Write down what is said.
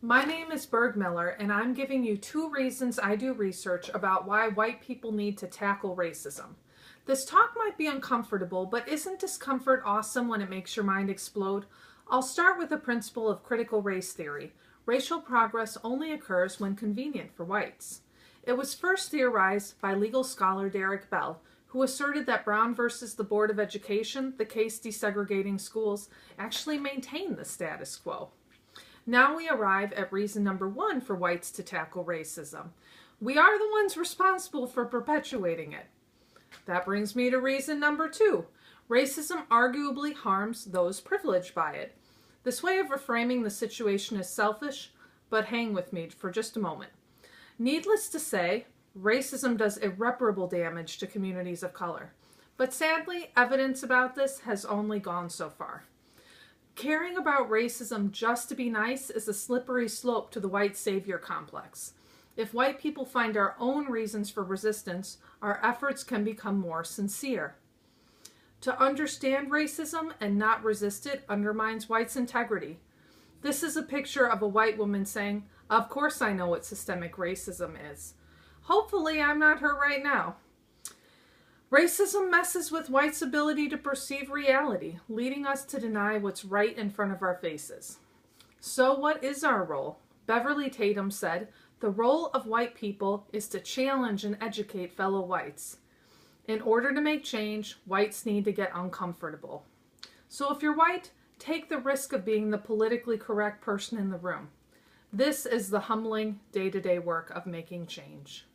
My name is Berg Miller, and I'm giving you 2 reasons I do research about why white people need to tackle racism. This talk might be uncomfortable, but isn't discomfort awesome when it makes your mind explode? I'll start with the principle of critical race theory. Racial progress only occurs when convenient for whites. It was first theorized by legal scholar Derek Bell, who asserted that Brown versus the Board of Education, the case desegregating schools, actually maintained the status quo. Now we arrive at reason number 1 for whites to tackle racism. We are the ones responsible for perpetuating it. That brings me to reason number 2. Racism arguably harms those privileged by it. This way of reframing the situation is selfish, but hang with me for just a moment. Needless to say, racism does irreparable damage to communities of color. But sadly, evidence about this has only gone so far. Caring about racism just to be nice is a slippery slope to the white savior complex. If white people find our own reasons for resistance, our efforts can become more sincere. To understand racism and not resist it undermines whites' integrity. This is a picture of a white woman saying, "Of course I know what systemic racism is. Hopefully I'm not her right now." Racism messes with whites' ability to perceive reality, leading us to deny what's right in front of our faces. So what is our role? Beverly Tatum said, "The role of white people is to challenge and educate fellow whites. In order to make change, whites need to get uncomfortable." So if you're white, take the risk of being the politically correct person in the room. This is the humbling day-to-day work of making change.